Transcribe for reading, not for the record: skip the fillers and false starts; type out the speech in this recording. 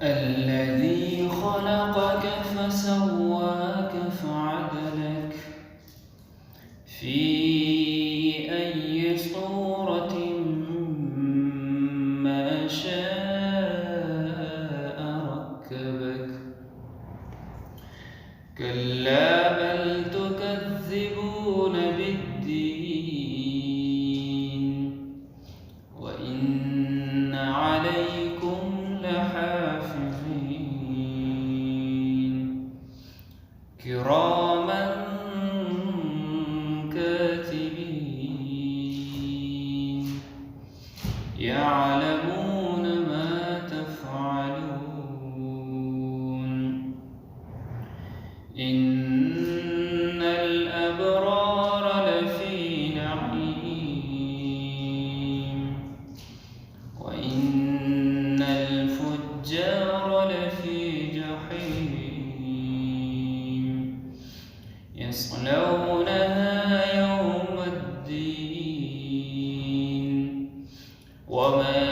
الذي خلقك فسواك فعدلك في أي صورة ما شاء ركبك. كلا بل تكذبون بالدين وإن عليكم لحافظين كراما كاتبين يعلمون ما تفعلون. إن الأبرار لفي نعيم وإن الفجار لفي جحيم يصلونها يوم الدين وما